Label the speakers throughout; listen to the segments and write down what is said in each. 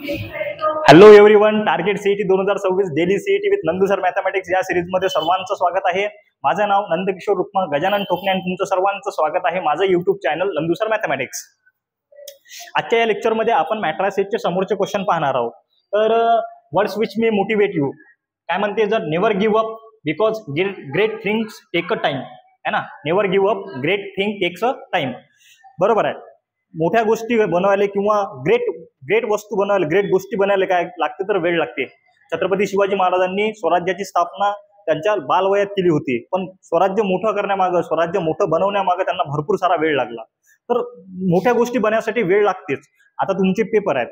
Speaker 1: Hello everyone, target CET 2026 daily CET with Nandu sir mathematics या series मध्ये सर्वांचं स्वागत आहे. माझं नाव नंदकिशोर रुक्मा गजानन ठोकणे आणि तुमचं सर्वांचं स्वागत आहे माझं YouTube channel Nandu sir mathematics. आजच्या या लेक्चरमध्ये आपण मॅट्रिक्स सेटचे समोरचे क्वेश्चन पाहणार आहोत. तर वर्ड्स विच मी मोटिवेट यू काय म्हणते, जर never give up because great things take a time है ना. Never give up, great thing takes a time. बरोबर आहे. मोठ्या गोष्टी बनवायला किंवा ग्रेट वस्तू बनवायला, ग्रेट गोष्टी बनायला काय लागते तर वेळ लागते. छत्रपती शिवाजी महाराजांनी स्वराज्याची स्थापना त्यांच्या बालवयात केली होती, पण स्वराज्य मोठं करण्यामागं, स्वराज्य मोठं बनवण्यामागं त्यांना भरपूर सारा वेळ लागला. तर मोठ्या गोष्टी बनवण्यासाठी वेळ लागतेच. आता तुमचे पेपर आहेत,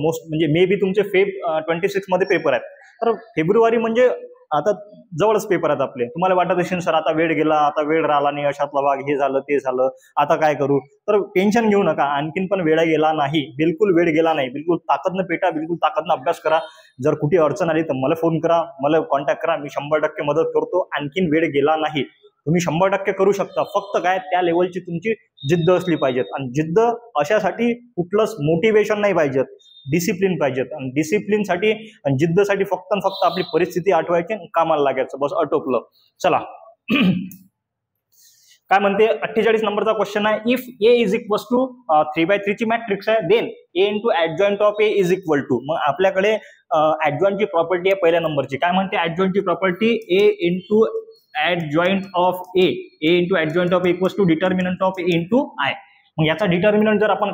Speaker 1: मोस्ट म्हणजे मे बी तुमचे फेब 26 मध्ये पेपर आहेत. तर फेब्रुवारी म्हणजे आता जवळच पेपर आहेत आपले. तुम्हाला वाटत असेल सर आता वेळ गेला, आता वेळ राहिला नाही, अशातला भाग हे झालं ते झालं, आता काय करू. तर टेन्शन घेऊ नका, आणखीन पण वेळ गेला नाही, बिलकुल वेळ गेला नाही. बिलकुल ताकदनं पेटा, बिलकुल ताकदनं अभ्यास करा. जर कुठे अडचण आली तर मला फोन करा, मला कॉन्टॅक्ट करा, मी 100% मदत करतो. आणखीन वेळ गेला नाही, तुम्ही 100% करू शकता. फक्त काय त्या लेवलची तुमची जिद्द असली पाहिजेत. आणि जिद्द अशासाठी कुठलंच मोटिवेशन नाही पाहिजेत, डिसिप्लिन पाहिजेत. आणि डिसिप्लिनसाठी आणि जिद्दसाठी फक्त आपली परिस्थिती आठवायची आणि कामाला लागायचं, बस आटोपलं. चला काय म्हणते 48 नंबरचा क्वेश्चन आहे. If A is equal to 3/3 ची मॅट्रिक्स आहे, then A into adjoint of A is equal to. मग आपल्याकडे ऍडजॉइंटची प्रॉपर्टी आहे पहिल्या नंबरची. काय म्हणते ऍडजॉइंटची property, A into adjoint of a into adjoint of a equals to determinant of a into I. मग याचा डिटर्मिनंट जर आपण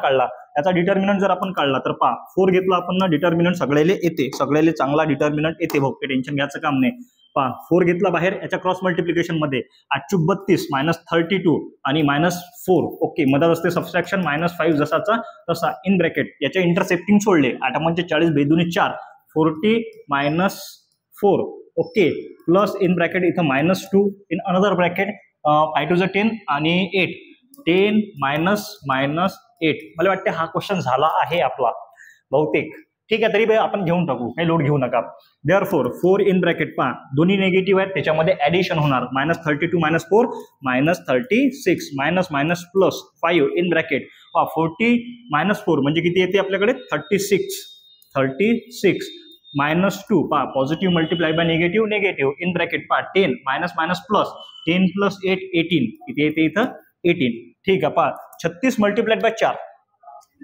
Speaker 1: काढला, तर पहा 4 घेतला आपण ना, डिटर्मिनंट सगळ्याले येते, सगळ्याले चांगला डिटर्मिनंट येते भाऊ, टेन्शन घ्यायचं काम नाही. पहा 4 घेतला बाहेर, याच्या क्रॉस मल्टिप्लिकेशन मध्ये 8×32 -32 आणि -4. ओके, मधात असते सबट्रॅक्शन -5 जसाचा तसा इन ब्रॅकेट. याच्या इंटरसेप्टिंग सोडले, 8×40 बेदुनी 4, 40 -4. ओके, प्लस इन ब्रॅकेट इथं -2 in another bracket 5 to the 10 आणि 8, 10 -8. मला वाटते हा क्वेश्चन झाला आहे आपला बहुतेक. ठीक आहे, तरी आपण घेऊन टाकू, काही लोड घेऊ नका. देअरफॉर 4 इन ब्रॅकेट पहा, दोन्ही निगेटिव्ह आहेत, त्याच्यामध्ये ऍडिशन होणार. -32 -4 -36 मायनस प्लस 5 इन ब्रॅकेट पहा, 40 -4 म्हणजे किती येते आपल्याकडे 36 -2 पहा, positive multiply by negative in bracket पहा, 10 मायनस प्लस 10 + 8 18 किती येते इथं 18. ठीक आहे, पहा 36 मल्टिप्लाइड बाय 4,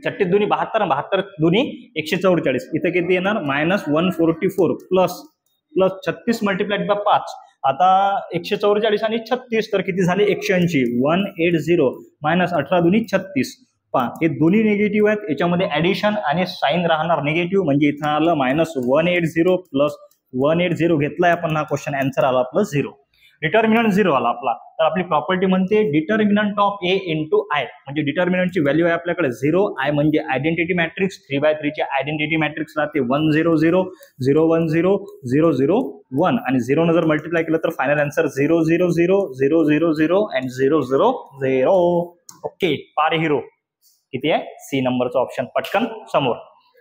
Speaker 1: 36 दुनी 72, 72 दुनी 144, इथं किती येणार -144 प्लस 36 मल्टिप्लाइड बाय 5. आता 144 आणि 36 तर किती झाले 180, 180 -18 दुनी 36. पहा हे दोन्ही निगेटिव्ह आहेत, याच्यामध्ये ऍडिशन आणि साइन राहणार निगेटिव्ह, म्हणजे इथं आलं -180 प्लस 180 घेतलाय आपण, हा क्वेश्चन आन्सर आला +0. डिटर्मिनंट 0 आला आपला. तर आपली प्रॉपर्टी म्हणते determinant of A into I, म्हणजे डिटर्मिनंटची व्हॅल्यू आहे आपल्याकडे 0. आय म्हणजे आयडेंटिटी मॅट्रिक्स, 3/3 ची आयडेंटिटी मॅट्रिक्स राहते 1 0 0 0 1 0 0 0 1 आणि 0 न जर मल्टिप्लाय केलं तर फायनल आन्सर 0 0 0 0 0 0 अँड 0 0 0. ओके, पार हिरो किती आहे सी नंबरचा ऑप्शन पटकन समोर.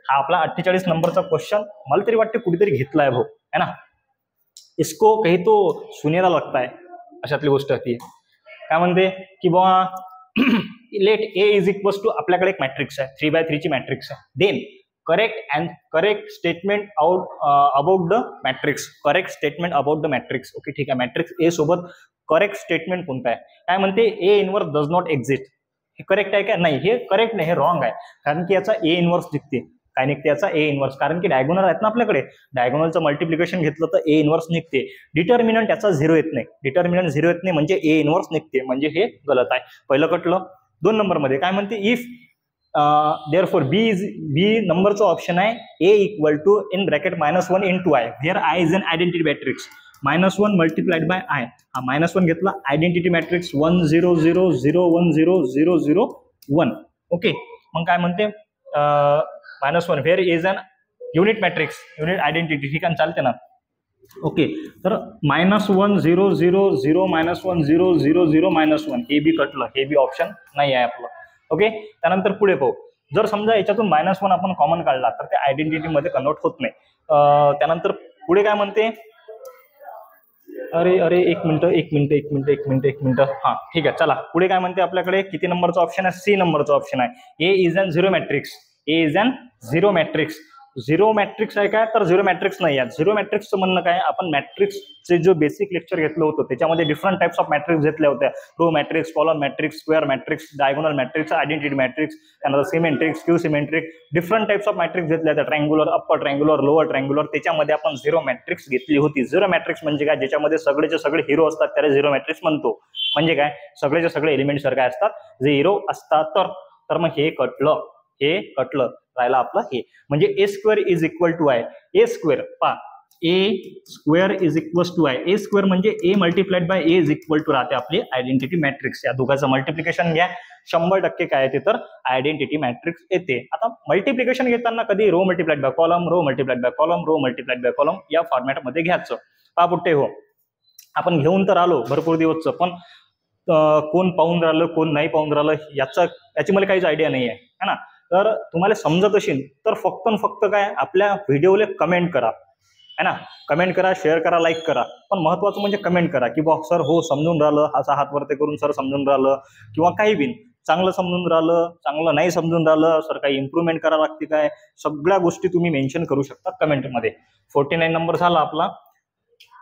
Speaker 1: हा आपला 48 नंबरचा क्वेश्चन मला तरी वाटते कुठेतरी घेतलाय भाऊ, है ना. इसको कहीं तो सुनेला लगता है, अशातली गोष्ट होती. काय म्हणते की बाबा let A is equal to, आपल्याकडे एक मॅट्रिक्स आहे 3/3 ची मॅट्रिक्स आहे. Then correct statement about the matrix, correct statement about the matrix. Okay, ठीक आहे. मॅट्रिक्स ए सोबत करेक्ट स्टेटमेंट कोणता आहे. काय म्हणते A inverse does not exist. हे करेक्ट आहे का नाही, हे करेक्ट नाही, हे रॉंग आहे. कारण की याचा ए इनवर्स निघते. काय निघते याचा ए इनवर्स, कारण की डायगोनल आहेत ना आपल्याकडे, डायगोनलचं मल्टिप्लिकेशन घेतलं तर ए इनवर्स निघते. डिटर्मिनंट याचा 0 येत नाही, डिटर्मिनंट 0 येत नाही म्हणजे ए इनवर्स निघते, म्हणजे हे गलत आहे. पहिलं कटलं. 2 नंबरमध्ये काय म्हणते, इफ देअरफॉर बी नंबरचं ऑप्शन आहे A equal to in bracket -1 into I, where I is an identity matrix. -1 multiplied by I, हा -1 घेतला, आयडेंटिटी मॅट्रिक्स 1 0 0 0 1 0 0 0 1. ओके, मग काय म्हणते -1 where is an unit matrix, unit identity. ठीक आहे, चालते ना. ओके, तर -1 0 0 0 -1 0 0 0 -1 हे बी कटलं, हे बी ऑप्शन नाही आहे आपलं. ओके, त्यानंतर पुढे पाहू. जर समजा याच्यातून -1 आपण कॉमन काढला तर ते आयडेंटिटी मध्ये कन्वर्ट होत नाही. त्यानंतर पुढे काय म्हणते, अरे एक मिनिट. हा ठीक आहे, चला पुढे काय म्हणते आपल्याकडे, किती नंबरचा ऑप्शन आहे, सी नंबरचा ऑप्शन आहे. A is an zero matrix. A is an zero matrix. Zero matrix आहे काय तर झिरो मॅट्रिक्स नाही आहे. झिरो मॅट्रिक्सचं म्हणणं काय, आपण मॅट्रिक्सचे जो बेसिक लेक्चर घेतलं होतं त्याच्यामध्ये डिफरंट टाइप्स ऑफ मॅट्रिक्स घेतल्या होत्या. Row matrix, column matrix, square matrix, diagonal matrix, identity matrix, त्यानंतर symmetrics, skew symmetric, different types of matrix घेतल्या होत्या. Triangular, upper triangular, lower triangular. त्याच्यामध्ये आपण झिरो मॅट्रिक्स घेतली होती. झिरो मॅट्रिक्स म्हणजे काय, ज्याच्यामध्ये सगळेचे सगळे हिरो असतात त्याला झिरो मॅट्रिक्स म्हणतो. म्हणजे काय, सगळेचे सगळे एलिमेंट सारखे असतात, जे हिरो असतात. तर मग हे कटलं राहिला आपलं हे. म्हणजे A square is equal to I. A square पा A square is equal to I. A square म्हणजे A multiplied by A is equal to राहते आपली आयडेंटिटी मॅट्रिक्स. या दोघांचं मल्टिप्लिकेशन घ्या, 100% काय येते तर आयडेंटिटी मॅट्रिक्स येते. आता मल्टिप्लिकेशन घेताना कधी row multiplied by column, row multiplied by column, row multiplied by column या फॉर्मॅटमध्ये घ्यायचं. पा पुट्टे हो, आपण घेऊन तर आलो भरपूर दिवसचं, पण कोण पाहून राहिलं कोण नाही पाहून राहिलं याची मला काहीच आयडिया नाही आहे, है ना. तर तुम्हाला समजत असेल तर फक्त काय, आपल्या व्हिडिओला कमेंट करा, है ना. कमेंट करा, शेअर करा, लाईक करा, पण महत्वाचं म्हणजे कमेंट करा की बॉ सर हो समजून राहिलं, असा हात वरती करून सर समजून राहिलं, किंवा काही बिन चांगलं समजून राहिलं, चांगलं नाही समजून राहिलं, सर काही इम्प्रूव्हमेंट करा लागते काय, सगळ्या गोष्टी तुम्ही मेन्शन करू शकता कमेंटमध्ये. 49 नंबर झाला आपला.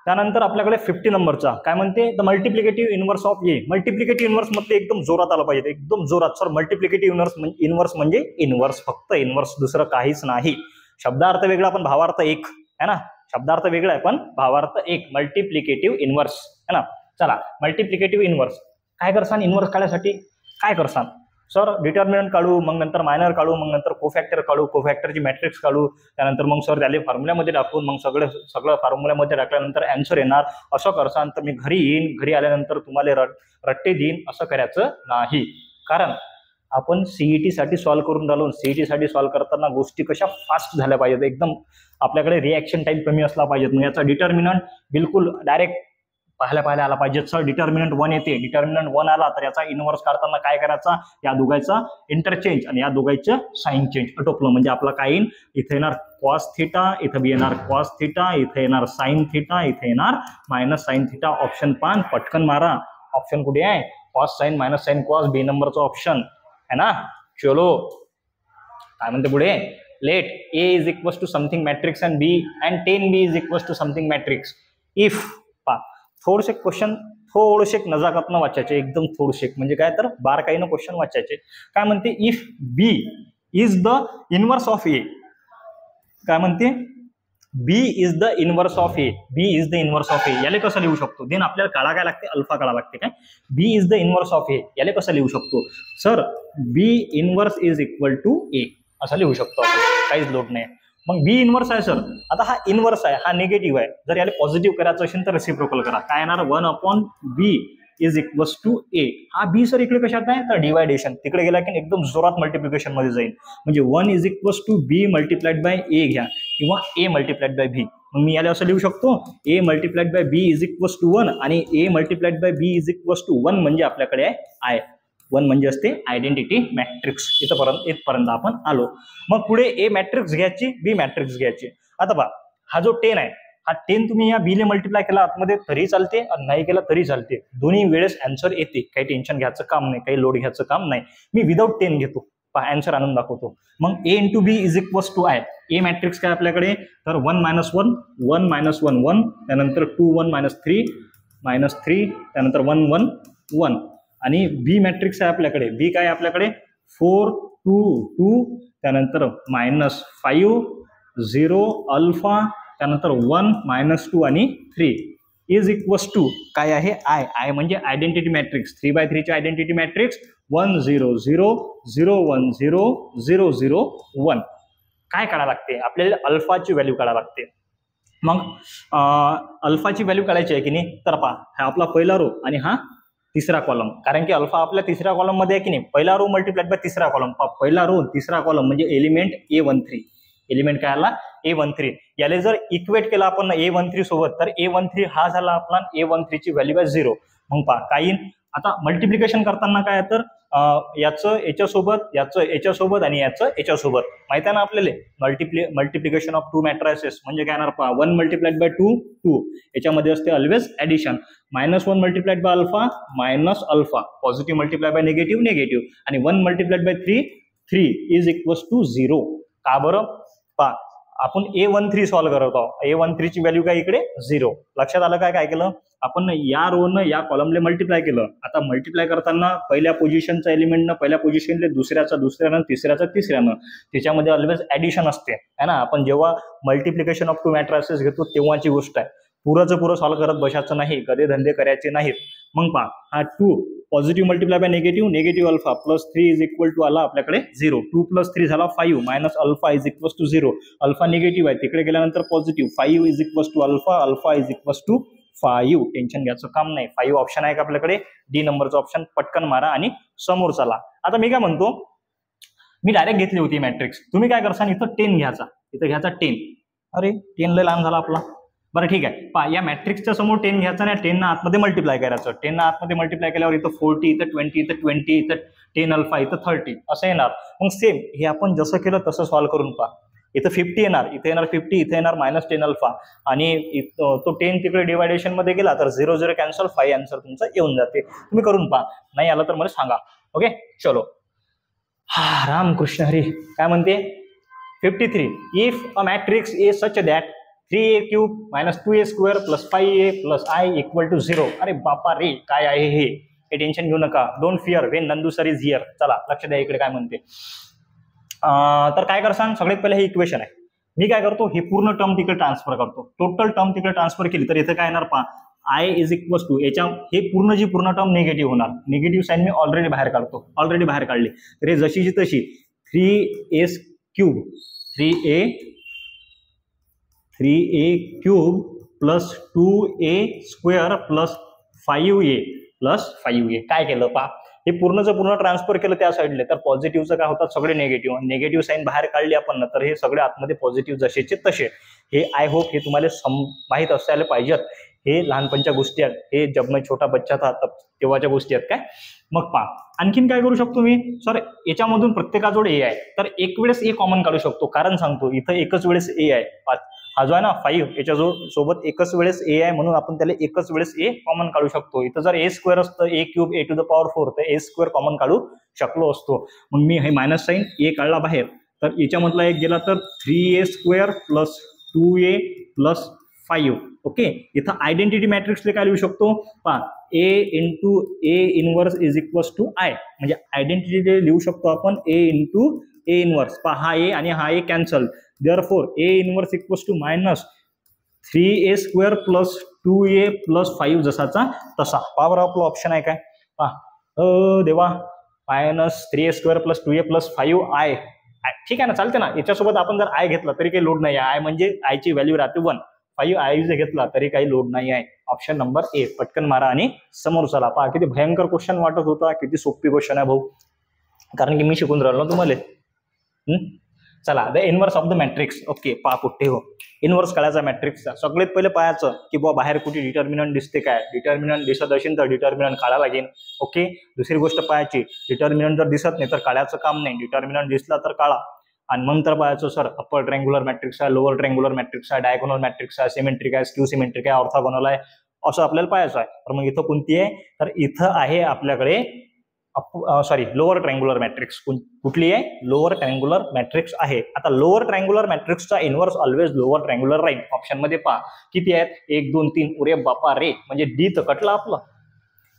Speaker 1: त्यानंतर आपल्याकडे 50 नंबरचा काय म्हणते, the multiplicative inverse of A. Multiplicative inverse मध्ये एकदम जोरात आलं पाहिजे, एकदम जोरात. सर मल्टिप्लिकेटिव्ह इनवर्स म्हणजे इनवर्स, फक्त इनवर्स, दुसरं काहीच नाही. शब्दार्थ वेगळा पण भावार्थ एक, है ना. शब्दार्थ वेगळा आहे पण भावार्थ एक. मल्टिप्लिकेटिव्ह इनवर्स, है ना. चला, मल्टिप्लिकेटिव्ह इनवर्स काय करसान, इनवर्स काढण्यासाठी काय करसान सर, डिटर्मिनंट काढू, मग नंतर मायनर काढू, मग नंतर कोफॅक्टर काढू, कोफॅक्टरची मॅट्रिक्स काढू, त्यानंतर मग सर त्याला फॉर्म्युल्यामध्ये टाकून मग सगळं फॉर्म्युल्यामध्ये टाकल्यानंतर अँसर येणार. असं करसान तर मी घरी येईन, घरी आल्यानंतर तुम्हाला रट्टे देईन. असं करायचं नाही, कारण आपण सीईटी साठी सॉल्व्ह करून राहिलो. सीईटी साठी सॉल्व्ह करताना गोष्टी कशा फास्ट झाल्या पाहिजेत, एकदम आपल्याकडे रिॲक्शन टाइम कमी असला पाहिजे. मग याचा डिटर्मिनंट बिलकुल डायरेक्ट पाहायला आला पाहिजे. सर डिटर्मिनंट 1 येते, डिटर्मिनंट 1 आला तर याचा इनवर्स काढताना काय करायचा, या दोघांचा इंटरचेंज आणि या दोघांचं साइन चेंज आटोपलं म्हणजे आपला काय येईल, इथे येणार कॉस थिटा, इथं बी येणार कॉस थिटा, इथे येणार साइन थिटा, इथे येणार मायनस साइन थिटा. ऑप्शन 5 पटकन मारा. ऑप्शन कुठे आहे, cos sine minus sine cos, B नंबरचा ऑप्शन है ना. चलो काय म्हणते पुढे, let A is equal to something matrix and B and 10b is equal to something matrix if. थोडेसे क्वेश्चन थोडेसे नजाकतनं वाचायचे, एकदम थोडेसे, म्हणजे काय तर बारकाईनं क्वेश्चन वाचायचे. काय म्हणते, if B is the inverse of A. काय म्हणते, B is the inverse of A. B is the inverse of A याला कसं लिहू शकतो, देन आपल्याला काढा काय लागते, अल्फा काढा लागते. काय B is the inverse of A याला कसं लिहू शकतो sir, B inverse is equal to A असं लिहू शकतो आपण, काहीच लोड नाही. मग बी इनवर्स आहे सर, आता हा इनवर्स आहे, हा निगेटिव्ह आहे, जर याला पॉझिटिव्ह करायचं असेल तर रेसिप्रोकल करा. काय येणार, 1/b इज इक्वल टू ए. हा बी सर इकडे कशात आहे तर डिवायडेशन, तिकडे गेला की एकदम जोरात मल्टिप्लिकेशन मध्ये जाईल. म्हणजे 1 is equal to B multiplied by A घ्या, किंवा ए मल्टिप्लाइड बाय बी. मग मी याला असं लिहू शकतो, A multiplied by B is equal to 1 आणि A multiplied by B is equal to 1 म्हणजे आपल्याकडे आहे आय. 1 म्हणजे असते आयडेंटिटी मॅट्रिक्स. इथपर्यंत आपण आलो. मग पुढे ए मॅट्रिक्स घ्यायची, बी मॅट्रिक्स घ्यायची. आता बघा, हा जो 10 आहे, हा 10 तुम्ही या बी ने मल्टिप्लाय केला आतमध्ये तरी चालते आणि नाही केला तरी चालते, दोन्ही वेळेस आन्सर येते. काही टेन्शन घ्यायचं काम नाही, काही लोड घ्यायचं काम नाही. मी विदाउट 10 घेतो, आन्सर आणून दाखवतो. मग A into B is equal to I. A matrix काय आपल्याकडे तर 1 - 1 1 - 1 1, त्यानंतर 2 1 - 3 त्यानंतर 1 1 1. आणि बी मॅट्रिक्स आहे आपल्याकडे, बी काय आपल्याकडे 4 2 2, त्यानंतर -5 0 अल्फा, त्यानंतर 1 -2 आणि 3 इज इक्वल टू काय आहे आय. आय म्हणजे आयडेंटिटी मॅट्रिक्स, 3/3 ची आयडेंटिटी मॅट्रिक्स 1 0 0 0 1 0 0 0 1. काय काढायला लागते आपल्याला, अल्फाची व्हॅल्यू काढायला लागते. मग अल्फाची व्हॅल्यू काढायची आहे की नाही, तर पहा हा आपला पहिला रो आणि हा तिसरा कॉलम, कारण की अल्फा आपल्या तिसऱ्या कॉलम मध्ये आहे की नाही. पहिला रो मल्टिप्लाइड बाय तिसरा कॉलम, पहिला रो तिसरा कॉलम म्हणजे एलिमेंट A13. एलिमेंट काय आला A13. याला जर इक्वेट केला आपण A13 सोबत तर A13 हा झाला आपला A13 ची व्हॅल्यू आहे 0. मग पहा काय येईल, आता मल्टिप्लिकेशन करताना काय तर याचं याच्यासोबत, याचं याच्यासोबत आणि याचं याच्यासोबत. माहिती आहे ना आपल्याला, मल्टिप्लिकेशन ऑफ 2 मॅट्रायसेस म्हणजे काय येणार पहा, 1 मल्टिप्लाइड बाय 2 2, याच्यामध्ये असते always addition. -1 multiplied by alpha minus alpha, positive multiply by negative negative, आणि 1 multiplied by 3 3 is equals to 0. का बरं? पहा आपण A13 सॉल्व्ह करत आहोत. A13 ची व्हॅल्यू काय इकडे 0. लक्षात आलं काय केलं आपण? या रोनं या कॉलमले मल्टिप्लाय केलं. आता मल्टिप्लाय करताना पहिल्या पोझिशनचा एलिमेंटनं पहिल्या पोझिशनले दुसऱ्यानं तिसऱ्यानं त्याच्यामध्ये ऑलवेज ऍडिशन असते है ना. आपण जेव्हा मल्टिप्लिकेशन ऑफ टू मॅट्रिसेस घेतो तेव्हाची गोष्ट आहे. पुरं सॉल्व्ह करत बसायचं नाही, गदे धंदे करायचे नाहीत. मग पहा हा 2 positive multiply by negative alpha plus 3 is equal to आला आपल्याकडे 0. 2 प्लस 3 झाला 5 minus alpha is equal to 0. Alpha negative आहे, तिकडे गेल्यानंतर positive. 5 is equal to alpha is equal to 5. Tension घ्यायचं काम नाही. 5 ऑप्शन आहे का आपल्याकडे? डी नंबरचा ऑप्शन पटकन मारा आणि समोर चला. आता मी काय म्हणतो, मी डायरेक्ट घेतली होती मॅट्रिक्स. तुम्ही काय करसान, इथं 10 घ्यायचा, इथं घ्यायचा 10. अरे 10 लय लहान झाला आपला. बरं ठीक आहे, पहा या मॅट्रिक्सच्या समोर 10 घ्यायचा आणि 10 ना आतमध्ये मल्टिप्लाय करायचं. 10 ना आतमध्ये मल्टिप्लाय केल्यावर इथं 40, इथं 20, इथं 20, इथं 10 अल्फा, इथं 30 असं येणार. मग सेम हे आपण जसं केलं तसं सॉल्व्ह करून पहा. इथं 50 येणार, इथे येणार 50, इथे येणार मायनस 10 अल्फा आणि तो 10 तिकडे डिवायडेशन मध्ये गेला तर 0 0 कॅन्सल, 5 आन्सर तुमचा येऊन जाते. तुम्ही करून पहा, नाही आलं तर मला सांगा. ओके चलो. हा रामकृष्ण हरी. काय म्हणते? 53 if a matrix is such that 3a cube minus 2a square plus 5a plus i equal to 0. अरे बापा रे, काय आहे हे? टेन्शन घेऊ नका. Don't fear when Nandu sir is here. चला लक्ष द्या इकडे काय म्हणते. तर काय करसान, सगळ्यात पहिले हे इक्वेशन आहे. मी काय करतो, हे पूर्ण टर्म तिकडे ट्रान्सफर करतो. टोटल टर्म तिकडे ट्रान्सफर केली तर इथे काय येणार पहा, i इज इक्वल टू याच्या हे पूर्ण टर्म निगेटिव्ह होणार. निगेटिव्ह साईन मी ऑलरेडी बाहेर काढली. तर हे जशीची तशी 3a cube 3a cube plus 2a square plus 5a plus 5a. काय केलं पहा, हे पूर्ण ट्रान्सफर केलं त्या साईडले तर पॉझिटिव्हचं काय होतात सगळे निगेटिव्ह साईन बाहेर काढली आपण ना, तर हे सगळे आतमध्ये पॉझिटिव्ह जसेचे तसे. हे आय होप हे तुम्हाला माहीत असायला पाहिजेत. हे लहानपणच्या गोष्टी आहेत, हे जब मैं छोटा बच्चा था तेव्हाच्या गोष्टी आहेत काय. मग पहा आणखीन काय करू शकतो मी, सर याच्यामधून प्रत्येकाजवळ ए आहे तर एक वेळेस ए कॉमन काढू शकतो. कारण सांगतो इथं एकच वेळेस ए आहे. हा जो आहे ना 5 याच्या सोबत एकच वेळेस ए आहे म्हणून आपण त्याला एकच वेळेस ए कॉमन काढू शकतो. इथं जर ए स्क्वेअर असतं A cube A to the power 4 तर ए स्क्वेअर कॉमन काढू शकलो असतो. मग मी हे मायनस साईन ए काढला बाहेर तर याच्यामधला एक गेला तर 3a square plus 2a plus 5. Okay, इथं आयडेंटिटी मॅट्रिक्सले काय लिहू शकतो पहा, A into A inverse is equals to I. म्हणजे आयडेंटिटी लिहू शकतो आपण ए इंटू ए इनवर्स. पहा हा ए आणि हा ए cancel. Therefore, a inverse equals to minus 3a square plus 2a plus 5 जसाचा तसा. पावर आपला ऑप्शन आहे काय पहा, देवा minus 3a square plus 2a plus 5i. ठीक आहे ना, चालते ना. याच्यासोबत आपण जर आय घेतला तरी काही लोड नाही आहे. आय म्हणजे आयची व्हॅल्यू राहते 1. 5i जर घेतला तरी काही लोड नाही आहे. Option number A. पटकन मारा आणि समोर चला. पहा किती भयंकर क्वेश्चन वाटत होता, किती सोपी क्वेश्चन आहे भाऊ, कारण की मी शिकून राहिलो तुम्हाला. चला, the inverse of the matrix. Okay, पहा कुठे हो इनवर्स काढायचा मॅट्रिक्सचा. सगळ्यात पहिले पाहायचं की बुवा बाहेर कुठे डिटर्मिनंट दिसते काय. डिटर्मिनंट दिसत असेल तर डिटर्मिनंट काढा लागेल. ओके, दुसरी गोष्ट पाहायची, डिटर्मिनंट जर दिसत नाही तर काढायचं काम नाही. डिटर्मिनंट दिसला तर काढा. आणि नंतर पाहायचं सर अप्पर ट्रँग्युलर मॅट्रिक्स आहे, लोअर ट्रँग्युलर मॅट्रिक्स आहे, डायगोनल मॅट्रिक्स आहे, सिमेट्रिक आहे, स्क्यू सिमेट्रिक आहे, ऑर्थोगोनल आहे, असं आपल्याला पाहायचं आहे. तर मग इथं कोणती आहे, तर इथं आहे आपल्याकडे लोअर ट्रँग्युलर मॅट्रिक्स. कुठली आहे, लोअर ट्रँग्युलर मॅट्रिक्स आहे. आता लोअर ट्रँग्युलर मॅट्रिक्सचा इनवर्स ऑलवेज लोअर ट्रँग्युलर राहील. ऑप्शन मध्ये पहा किती आहेत, 1 2 3. उरे बापा रे, म्हणजे डी तर कटला आपलं.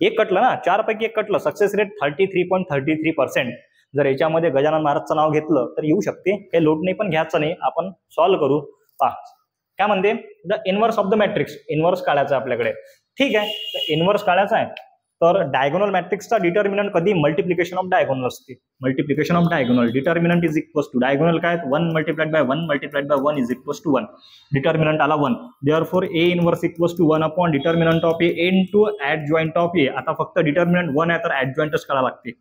Speaker 1: एक कटलं ना, 4 पैकी एक कटलं. Success rate 33.33%. जर याच्यामध्ये गजानन महाराजचं नाव घेतलं तर येऊ शकते, काही लोड नाही, पण घ्यायचं नाही, आपण सॉल्व्ह करू. पहा काय म्हणते, the inverse of the matrix. Inverse काढायचं आपल्याकडे. ठीक आहे, तर इनवर्स काढायचा आहे तर डायगोनल मॅट्रिक्सचा डिटर्मिनंट कधी मल्टिप्लिकेशन ऑफ डायगोनल असते. Multiplication of diagonal determinant is equals to diagonal काय 1 multiplied by 1 multiplied by 1 is equals to 1. Determinant आला 1. Therefore A inverse equals to 1 upon determinant of A into adjoint of A. आता फक्त determinant 1 आहे तर ऍडजॉइंटच काढावं लागते.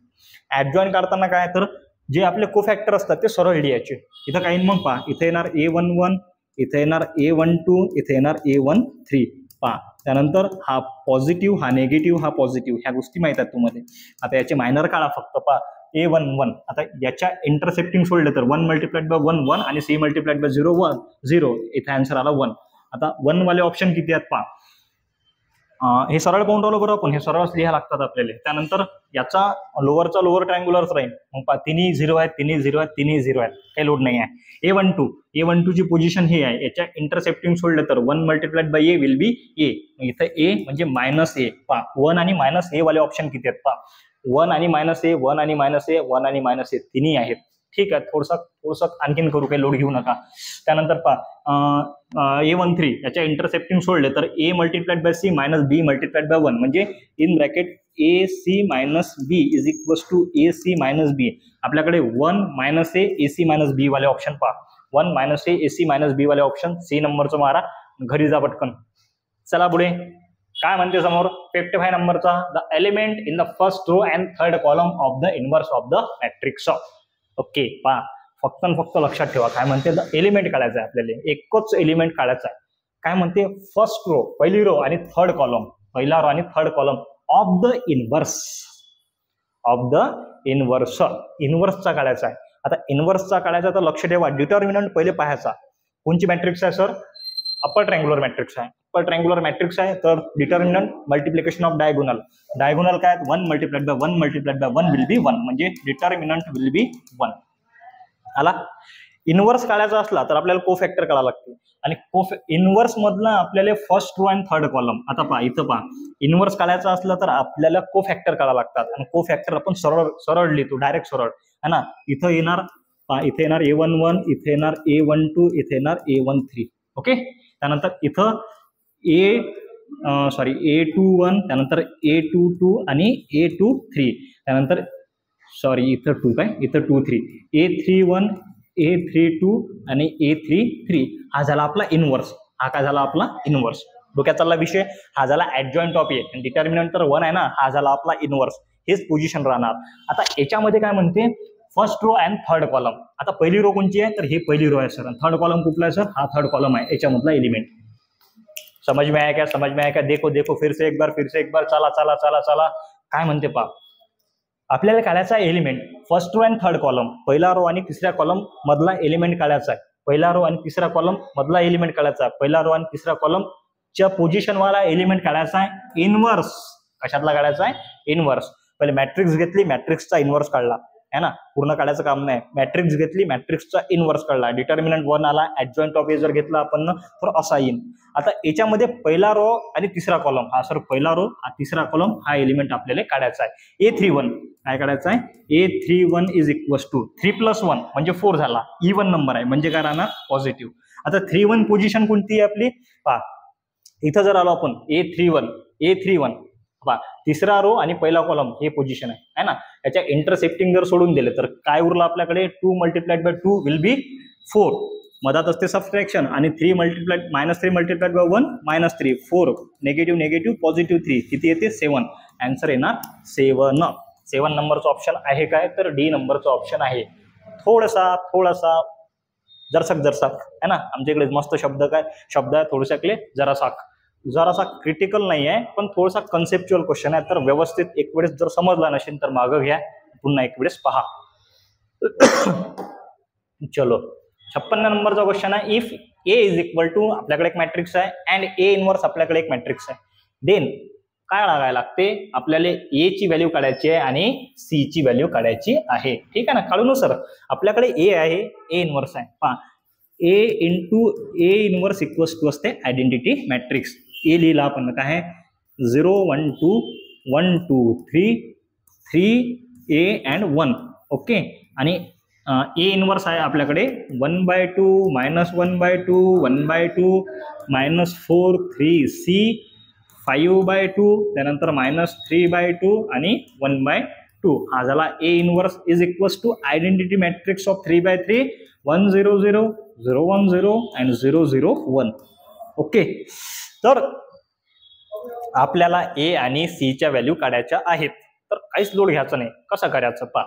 Speaker 1: Adjoint काढताना काय तर जे आपले कोफॅक्टर असतात ते सरळ लिहायचे. इथं काही मग पहा, इथे येणार A11, इथे येणार A12, इथे येणार A13. पहा त्यानंतर हा पॉझिटिव्ह, हा निगेटिव्ह, हा पॉझिटिव्ह, ह्या गोष्टी माहित आहेत तुम्हाला. आता याचे मायनर काढा फक्त. पहा A11. आता याच्या इंटरसेप्टिंग सोडले तर 1 मल्टिप्लाइड बाय 1 1 आणि C मल्टिप्लाइड बाय 0 1 0. इथे आन्सर आला 1. आता 1 वाले ऑप्शन किती आहेत पहा, हे सरळ पाहून राहिलो बरोबर आपण, हे सरळच लिहायला लागतात आपल्याला. त्यानंतर याचा लोअरचा लोअर ट्रायंग्युलरच राहील. मग तिन्ही 0 आहेत, तिन्ही 0 आहेत, तिन्ही 0 आहेत, काही लोड नाही आहे. A12 ची पोझिशन हे आहे. याच्या इंटरसेप्टिंग सोडलं तर 1 multiplied by A will be A. इथं ए म्हणजे मायनस ए. पहा 1 आणि मायनस ए वाले ऑप्शन किती आहेत पहा. 1 आणि मायनस ए, 1 आणि मायनस ए, 1 आणि मायनस ए, तिन्ही आहेत. ठीक आहे, थोडंसं आणखीन करू, काही लोड घेऊ नका. त्यानंतर पहा A13 याच्या इंटरसेप्टिंग सोडले तर A multiplied by C minus B multiplied by 1 म्हणजे in bracket A C minus B is equal to A C minus B. आपल्याकडे 1 minus A C minus B वाले ऑप्शन पहा. 1 minus A C minus B वाले option C नंबरचं मारा, घरी जा पटकन. चला पुढे काय म्हणते समोर 55 नंबरचा, the element in the first row and third column of the inverse of the matrix. Okay पहा, फक्त लक्षात ठेवा काय म्हणते, द एलिमेंट काढायचं आहे आपल्याला, एकच एलिमेंट काढायचा आहे. काय म्हणते, फर्स्ट रो पहिली रो आणि थर्ड कॉलम, पहिला रो आणि third column of the inverse, इनव्हर्सचा काढायचा आहे. आता इनव्हर्सचा काढायचा तर लक्ष ठेवा, डिटर्मिनंट पहिले पाहायचा. कोणची मॅट्रिक्स आहे सर, अपर ट्रायंग्युलर मॅट्रिक्स आहे. अपर ट्रायंग्युलर मॅट्रिक्स आहे तर determinant multiplication of diagonal. Diagonal काय 1 multiplied by 1 multiplied by 1 will be 1 म्हणजे डिटर्मिनंट विल बी 1 आला. इनव्हर्स काढायचा असला तर आपल्याला कोफॅक्टर काढावं लागते आणि इनव्हर्स मधला आपल्याला फर्स्ट रो आणि थर्ड कॉलम. आता पहा इथं पहा, इनव्हर्स काढायचा असला तर आपल्याला कोफॅक्टर काढावं लागतात आणि कोफॅक्टर आपण सरळ लिहितो, डायरेक्ट सरळ है ना. इथं येणार इथे येणार A11, इथे येणार A12, इथे येणार A13. ओके, त्यानंतर इथं A21, त्यानंतर A22 आणि A23, त्यानंतर इथं 2 काय, इथं 2 3, A31, A32 आणि A33. हा झाला आपला इनव्हर्स. हा काय झाला आपला इनव्हर्स. डोक्यात चालला विषय. हा झाला ऍडजॉइंट ऑफ ए आणि डिटर्मिनंट तर 1 आहे ना, हा झाला आपला इनव्हर्स. हेच पोझिशन राहणार. आता याच्यामध्ये काय म्हणते, first row and third column. आता पहिली रो कोणची आहे तर हे पहिली रो आहे सर, थर्ड कॉलम कुठला आहे सर, हा थर्ड कॉलम आहे, याच्यामधला एलिमेंट. समझ में आया क्या, देखो फिर से एक बार, चला. काय म्हणते पहा, आपल्याला काढायचा element first row and third column, पहिला रो आणि तिसऱ्या कॉलम मधला एलिमेंट काढायचा आहे. पहिला रो आणि तिसरा कॉलम मधला एलिमेंट काढायचा आहे. पहिला रो आणि तिसरा कॉलमच्या पोझिशन वाला एलिमेंट काढायचा आहे इनव्हर्स. कशातला काढायचा आहे, इनव्हर्स. पहिले मॅट्रिक्स घेतली, मॅट्रिक्सचा इनव्हर्स काढला है ना, पूर्ण काढायचं काम नाही. मॅट्रिक्स घेतली, मॅट्रिक्सचा इनव्हर्स काढला, डिटर्मिनंट 1 आला, ऍडजॉइंट ऑफ ए जर घेतला आपण तर असा येईल. आता याच्यामध्ये पहिला रो आणि तिसरा कॉलम, हा सर पहिला रो हा तिसरा कॉलम, हा एलिमेंट आपल्याला काढायचा आहे. A31 काय काढायचं आहे, A31 इज इक्वल टू 3 + 1 म्हणजे 4 झाला, इवन नंबर आहे म्हणजे काय राहणार, पॉझिटिव्ह. आता 31 पोझिशन कोणती आहे आपली पहा, इथं जर आलो आपण A31 पहा, तिसरा रो आणि पहिला कॉलम हे पोझिशन आहे ना. याच्या इंटरसेप्टिंग जर सोडून दिले तर काय उरलं आपल्याकडे, 2 मल्टिप्लाइड बाय 2 विल बी 4. मधात असते सबट्रॅक्शन आणि -3 मल्टिप्लाइड बाय 1 -3, 4 निगेटिव्ह पॉझिटिव्ह 3 किती येते 7. आन्सर येणार 7 नंबरचा ऑप्शन आहे काय तर डी नंबरचा ऑप्शन आहे. थोडासा जरसाक है ना, आमच्याकडे मस्त शब्द आहे थोडसाकले जरासा क्रिटिकल नाही आहे पण थोडासा कन्सेप्च्युअल क्वेश्चन आहे. तर व्यवस्थित एक वेळेस जर समजला नसेल तर मागं घ्या, पुन्हा एक वेळेस पहा. चलो 56 नंबरचा क्वेश्चन आहे, if A is equal to आपल्याकडे एक मॅट्रिक्स आहे अँड ए इनव्हर्स आपल्याकडे एक मॅट्रिक्स आहे, देन काय लागायला लागते, आपल्याला ए ची व्हॅल्यू काढायची आहे आणि सी ची व्हॅल्यू काढायची आहे. ठीक आहे ना, काढू ना सर. आपल्याकडे ए आहे, ए इनव्हर्स आहे पहा, A into A inverse equals to असते आयडेंटिटी मॅट्रिक्स. ए लिहिला आपण काय आहे 0 1 2 1 2 3 ए अँड 1. ओके, आणि ए इनव्हर्स आहे आपल्याकडे 1/2 -1/2 1/2 -4 3 सी 5/2 त्यानंतर -3/2 आणि 1/2. हा झाला A inverse is equals to identity matrix of 3/3 1 0 0 0 1 0 and 0 0 1. Okay, तर आपल्याला ए आणि सी च्या व्हॅल्यू काढायच्या आहेत. तर काहीच लोड घ्यायचं नाही. कसं करायचं पहा,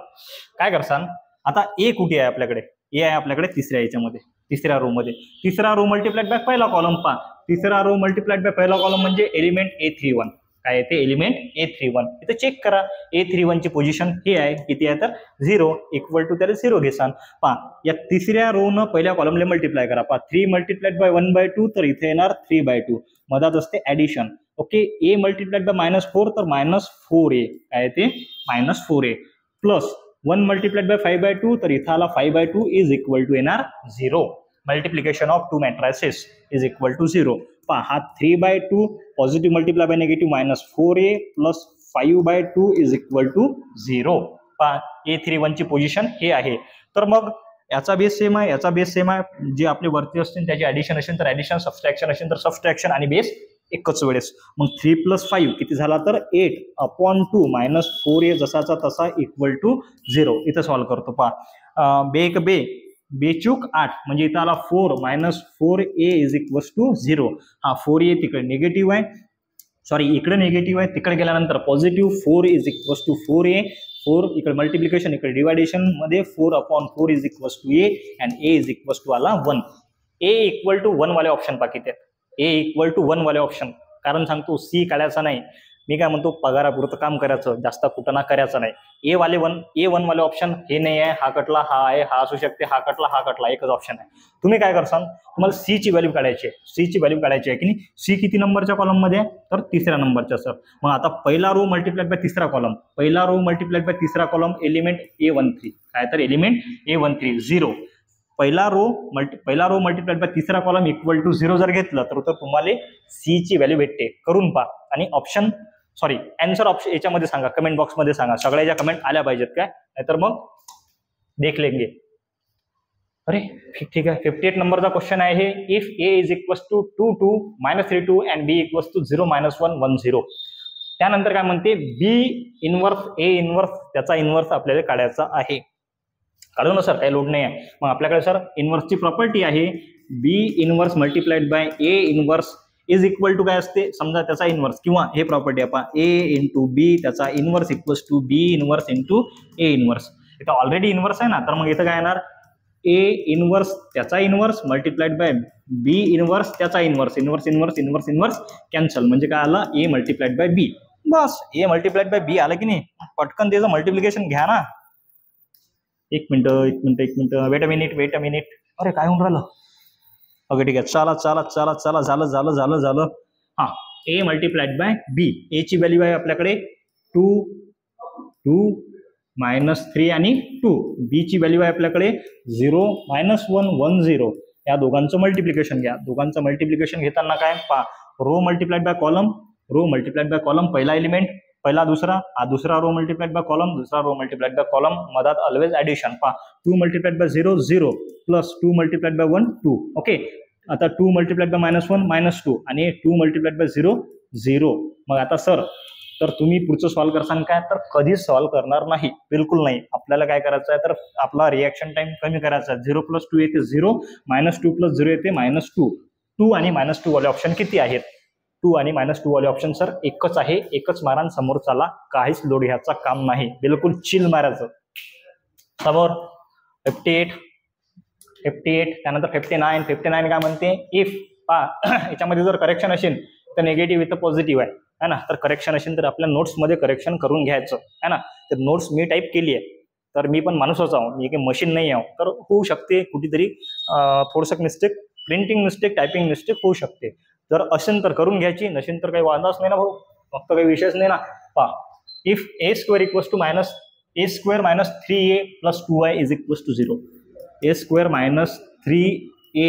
Speaker 1: काय करसान, आता ए कुठे आहे आपल्याकडे, ए आहे आपल्याकडे तिसऱ्या याच्यामध्ये, तिसऱ्या रो मध्ये. तिसरा रो मल्टिप्लाइड बाय पहिला कॉलम पहा, तिसरा रो मल्टिप्लाइड बाय पहिला कॉलम म्हणजे एलिमेंट A31. काय येते एलिमेंट A31. इथे चेक करा A31 ची पोझिशन हे आहे, किती आहे तर 0 इक्वल टू त्याला 0 घेसान. पहा या तिसऱ्या रो न पहिल्या कॉलमला मल्टिप्लाय करा. पहा 3 मल्टिप्लाइड बाय 1/2 तर इथे येणार 3/2. मधात असते addition. Okay, A multiplied bye -4 तर -4A काय ते -4A प्लस 1 मल्टिप्लाइड बाय 5/2 तर इथं आला 5/2 इज इक्वल टू येणार 0. Multiplication of two matrices is equal to 0. पहा हा 3/2 positive multiply by negative -4A plus 5/2 is equal to 0. पहा A31 ची पोझिशन हे आहे. तर मग याचा बेस सेम आहे, याचा बेस सेम आहे. जे आपले वरती असतील त्याचे ऍडिशन असेल तर ऍडिशन, सबस्ट्रॅक्शन असेल तर सबस्ट्रॅक्शन आणि बेस एकच वेळेस. मग 3 + 5 किती झाला तर 8/2 -4A जसाचा तसा इक्वल टू 0. इथं सॉल्व्ह करतो. पहा बेचूक 8 म्हणजे इथं आला 4 -4A इज इक्वल टू 0. हा 4A तिकडे निगेटिव्ह आहे, सॉरी इकडे निगेटिव्ह आहे, तिकडे गेल्यानंतर positive 4 is equal to 4A. 4 इकडे मल्टिप्लिकेशन, इकडे डिवायडेशन मध्ये 4/4 is equal to A and A is equal to आला 1. A इक्वल टू 1 वाले ऑप्शन बाकी आहेत. A इक्वल टू 1 वाले ऑप्शन. कारण सांगतो C काढायचा नाही, मी काय म्हणतो पगारापुरतं काम करायचं, जास्त कुठं करायचं नाही. A1 वाले ऑप्शन हे नाही आहे, हा कटला हा आहे, हा असू शकते, हा कटला एकच ऑप्शन आहे. तुम्ही काय करसान, तुम्हाला C ची व्हॅल्यू काढायची आहे. C ची व्हॅल्यू काढायची आहे की नाही. C किती नंबरच्या कॉलम मध्ये आहे तर तिसऱ्या नंबरच्या. सर मग आता पहिला रो मल्टिप्लाइड बाय तिसरा कॉलम, पहिला रो मल्टिप्लाइड बाय तिसरा कॉलम एलिमेंट A13 काय तर एलिमेंट A13 0. पहिला रो मल्टिप्लाइड बाय तिसरा कॉलम इक्वल टू 0 जर घेतलं तर तुम्हाला C ची व्हॅल्यू भेटते. करून पहा आणि ऑप्शन आन्सर ऑप्शन याच्यामध्ये सांगा, कमेंट बॉक्स मध्ये सांगा. सगळ्याच्या कमेंट आल्या पाहिजेत काय, नाहीतर मग देख लेंगे. अरे ठीक आहे. 58 नंबरचा क्वेश्चन आहे हे. If A is equal to 2 2 -32 and B equal to 0 -1 1 0. त्यानंतर काय म्हणते B इनवर्स A इनवर्स, त्याचा इनवर्स आपल्याला काढायचा आहे. काढू ना सर, काही लोड नाही आहे. मग आपल्याकडे सर इनवर्सची प्रॉपर्टी आहे B inverse multiplied by A inverse is equal to काय असते, समजा त्याचा इनवर्स किंवा हे प्रॉपर्टी आपण A इंटू B त्याचा inverse equals to B inverse into A inverse. इथं ऑलरेडी इनवर्स आहे ना, तर मग इथं काय येणार A इनवर्स त्याचा inverse multiplied by B inverse त्याचा इनवर्स. इनवर्स कॅन्सल म्हणजे काय आला A मल्टिप्लाइड बाय B. बस A मल्टिप्लाइड बाय B आलं की नाही. पटकन त्याचं मल्टिप्लिकेशन घ्या ना. एक मिनिट वेट अ मिनिट. अरे काय होऊन राहिलं. ओके ठीक आहे, चला झालं. हा A multiplied by B. A ची व्हॅल्यू आहे आपल्याकडे 2 -3 आणि 2. B ची व्हॅल्यू आहे आपल्याकडे 0 -1 1 0. या दोघांचं मल्टिप्लिकेशन घ्या. दोघांचं मल्टिप्लिकेशन घेताना काय पहा, रो मल्टिप्लाइड बाय कॉलम पहिला एलिमेंट पहिला दुसरा, हा दुसरा रो मल्टिप्लाइड बाय कॉलम, दुसरा रो मल्टिप्लाइड बाय कॉलम, मधात ऑलवेज ऍडिशन. पहा 2 multiplied by 0 0 plus 2 multiplied by 1 2. Okay, आता 2 मल्टिप्लाइड बाय -1 -2 आणि 2 मल्टिप्लाइड बाय 0 0. मग आता सर तर तुम्ही पुढचं सॉल्व्ह करसान काय तर कधीच सॉल्व्ह करणार नाही, बिलकुल नाही. आपल्याला काय करायचं आहे तर आपला रिॲक्शन टाइम कमी करायचा आहे. 0 + 2 येते 0, -2 + 0 येते -2. 2 आणि -2 वाले ऑप्शन किती आहेत. 2 आणि -2 वाले ऑप्शन सर एकच आहे. एकच मारान समोर चाला, काहीच लोड घ्यायचा काम नाही, बिलकुल चिल मारायचं. समोर 58 त्यानंतर 59 काय म्हणते इफ याच्यामध्ये जर करेक्शन असेल तर निगेटिव्ह इथं पॉझिटिव्ह आहे ना, तर करेक्शन असेल तर आपल्या नोट्समध्ये करेक्शन करून घ्यायचं आहे ना. तर नोट्स मी टाईप केली आहे, तर मी पण माणूसच आहो, मी काही मशीन नाही आहो, तर होऊ शकते कुठेतरी थोडंसं mistake, printing mistake, typing mistake होऊ शकते. जर असेल तर करून घ्यायची, नसेल तर काही वादाच नाही ना भाऊ, फक्त काही विषयच नाही ना. पहा if A² equals to A² - 3A + 2I is equals to 0. A² - 3A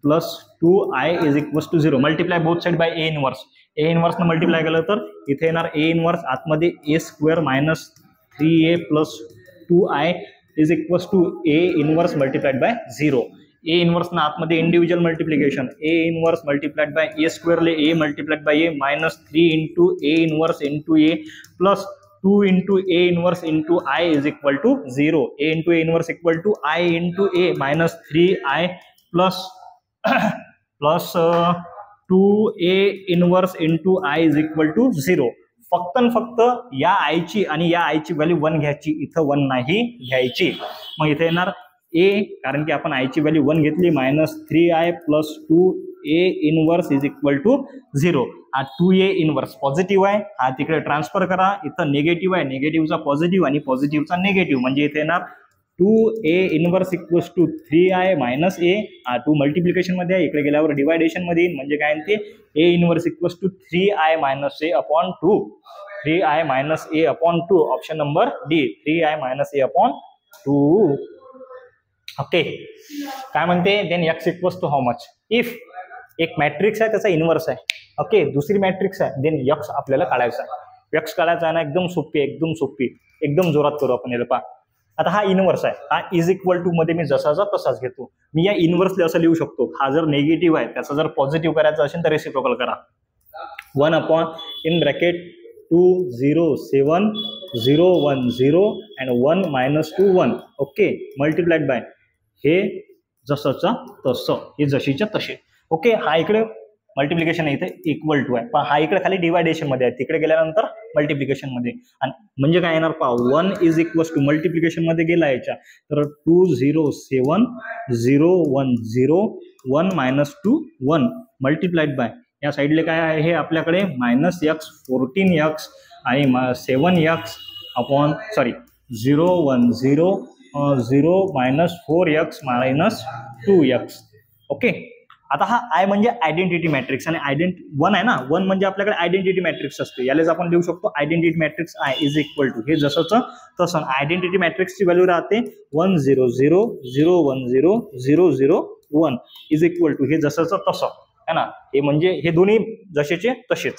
Speaker 1: + 2I is equals to 0. Multiply both side by A inverse. A इनवर्सनं मल्टिप्लाय केलं तर इथे येणार A इनवर्स आतमध्ये A² - 3A + 2I is equals to A inverse multiplied by 0. A इनवर्सनं आतमध्ये individual multiplication A inverse multiplied by A² ले A multiplied by A -3 into A inverse into A plus 2 into A inverse into I is equal to 0. A into A inverse equal to I into A -3I plus 2A inverse into I is equal to 0. फक्त या आयची आणि या आयची value 1 घ्यायची, इथं 1 नाही घ्यायची. मग इथे येणार A, कारण की आपण आयची व्हॅल्यू 1 घेतली, -3I + 2A inverse is equal to 0. हा 2a इनवर्स पॉझिटिव्ह आहे, हा तिकडे ट्रान्सफर करा, इथं निगेटिव्ह आहे, निगेटिव्हचा पॉझिटिव्ह आणि पॉझिटिव्हचा निगेटिव्ह, म्हणजे इथे येणार 2a inverse equals to 3i minus A, हा 2 मल्टिप्लिकेशन मध्ये आहे, इकडे गेल्यावर डिवायडेशन मध्ये येईल, म्हणजे काय ते a inverse equals to 3i minus A upon 2, 3i minus A upon 2, option number D, 3i minus A upon 2. Okay, काय म्हणते then x equals to how much, if एक मॅट्रिक्स आहे त्याचा इनवर्स आहे, ओके, दुसरी मॅट्रिक्स आहे, then x आपल्याला काढायचा आहे. x काढायचा आहे ना, एकदम सोपी, एकदम सोपी, एकदम जोरात करू आपण याला. पहा आता हा इनवर्स आहे, हा इज इक्वल टू मध्ये मी जसाचा तसाच घेतो. मी या इनवर्सला असं लिहू शकतो, हा जर निगेटिव्ह आहे त्याचा जर पॉझिटिव्ह करायचा असेल तर रेसिप्रोकल करा. 1 upon in bracket 2 0 7 0 1 0 and 1 minus 2 1, okay, multiplied by हे जसंचा तसं, हे जशीच्या तसे. ओके, हा इकडे मल्टिप्लिकेशन आहे, इथे इक्वल टू आहे. पहा हा इकडे खाली डिवायडेशन मध्ये आहे, तिकडे गेल्यानंतर मल्टिप्लिकेशन मध्ये, आणि म्हणजे काय येणार पहा 1 इज इक्वल्स टू मल्टिप्लिकेशन मध्ये गेला याच्या तर 2 0 7 0 1 0 1 मायनस 2 1 मल्टिप्लाइड बाय या साईडले काय आहे हे आपल्याकडे मायनस एक्स 14x आणि 7x upon 0 1 0 0 minus 4x minus 2x. Okay, आता हा आय म्हणजे आयडेंटिटी मॅट्रिक्स आणि 1 आहे ना, 1 म्हणजे आपल्याकडे आयडेंटिटी मॅट्रिक्स असते, यालाच आपण लिहू शकतो identity matrix I is equal to, हे जसंच तसं आयडेंटिटी मॅट्रिक्सची व्हॅल्यू राहते 1 0 0 0 1 0 0 0 1 इज इक्वल टू, हे जसंच तसं आहे ना, हे म्हणजे हे दोन्ही जसेचे तसेच.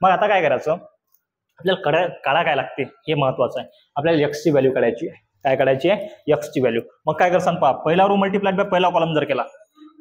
Speaker 1: मग आता काय करायचं, आपल्याला काढा काय लागते हे महत्वाचं आहे, आपल्याला x ची व्हॅल्यू काढायची आहे. काय काढायची आहे, x ची व्हॅल्यू. मग काय करसान पहा, पहिला रो मल्टिप्लाइड बाय पहिला कॉलम जर केला,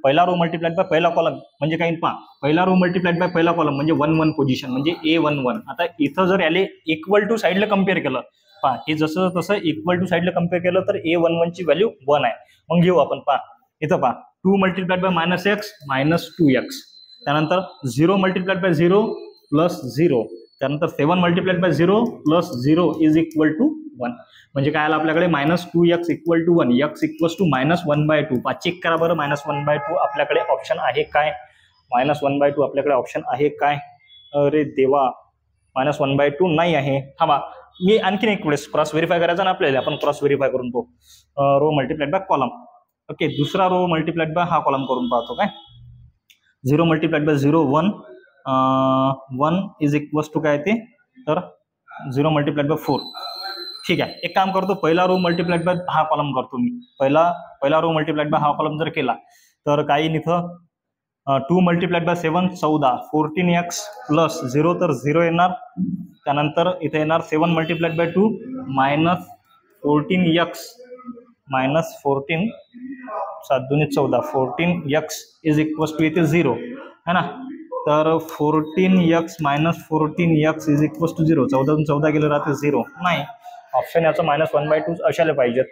Speaker 1: पहिला रो मल्टिप्लाइड बाय पहिला कॉलम म्हणजे काही पहा, पहिला रो मल्टिप्लाइड बाय पहिला कॉलम म्हणजे 1 1 पोझिशन म्हणजे a11. आता इथं जर याले इक्वल टू साईडला कम्पेअर केलं, पहा हे जसं तसं इक्वल टू साईडला कम्पेअर केलं तर a11 ची व्हॅल्यू 1 आहे. मग घेऊ आपण, पहा इथं पहा 2 multiplied by minus x minus 2x, त्यानंतर 0 मल्टिप्लाइड बाय 0 प्लस 0, त्यानंतर 7 multiplied by 0 plus 0 is equal to 1, म्हणजे काय आलं आपल्याकडे minus 2x equal to 1, x equals to minus 1/2. पहा चेक करा बरं, मायनस 1/2 आपल्याकडे ऑप्शन आहे काय, मायनस 1/2 आपल्याकडे ऑप्शन आहे काय, अरे देवा मायनस 1/2 नाही आहे. थांबा मी आणखीन एक वेळेस क्रॉस व्हेरीफाय करायचा ना आपल्याला, आपण क्रॉस व्हेरीफाय करून पाहू. Row multiplied by column, okay, दुसरा रो मल्टिप्लाइड बाय हा कॉलम करून पाहतो. काय 0 multiplied by 0 1 1 is equals to काय ते, तर 0 मल्टिप्लाइड बाय 4. ठीक आहे, एक काम करतो, पहिला रो मल्टिप्लाइड बाय हा कॉलम करतो मी. पहिला रो मल्टिप्लाइड बाय हा कॉलम जर केला तर काही इथं 2 मल्टिप्लाइड बाय 7 14 14x प्लस 0 तर 0 येणार, त्यानंतर इथे येणार 7 multiplied by 2 minus 14x minus 14 7 2 14 14x is equals to इथे 0 है ना, तर 14x minus 14x is equals to 0. 14 14 गेलं राहते 0 नाही, ऑप्शन याचं मायनस 1/2 असायला पाहिजेत.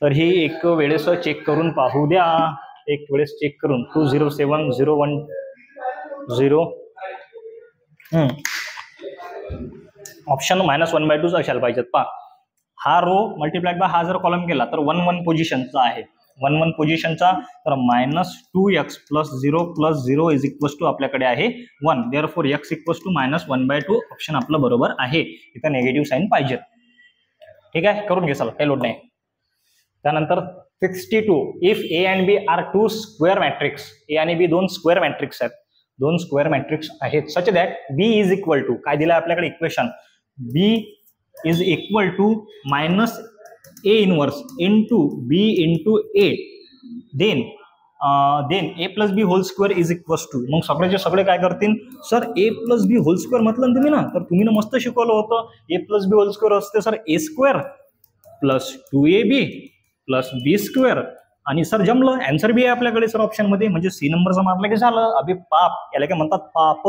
Speaker 1: तर ही एक वेळेस चेक करून पाहू द्या, एक वेळेस चेक करून 2 0 7 0 1 0 ऑप्शन मायनस 1/2 असायला पाहिजेत. पहा हा रो मल्टिप्लाइड बाय हा जर कॉलम केला तर 1 1 पोझिशनचा आहे, 1 1 पोझिशनचा, तर minus 2x plus 0 is equals to आपल्याकडे आहे 1, therefore x equals to minus 1/2 option आपलं बरोबर आहे. इथं निगेटिव्ह साईन पाहिजेत. ठीक आहे, करून घे, चला काही लोड नाही. त्यानंतर 62, if A and B are 2 square matrix, A आणि बी 2 स्क्वेअर मॅट्रिक्स आहेत, 2 स्क्वेअर मॅट्रिक्स आहेत, such that B is equal to काय दिलं आपल्याकडे equation, B is equal to minus A inverse into B into A, then A plus B whole square is equals to. मग सगळेचे सगळे काय करतील, sir A plus B whole square म्हटलं ना तुम्ही ना, तर तुम्ही ना मस्त शिकवलं होतं, ए प्लस बी होल स्क्वेअर असते सर ए square plus 2ab plus B square, आणि सर जमलं, आन्सर बी आहे आपल्याकडे सर ऑप्शन मध्ये, म्हणजे सी नंबरचा मारला की झालं. अभि पाप, याला काय म्हणतात पाप,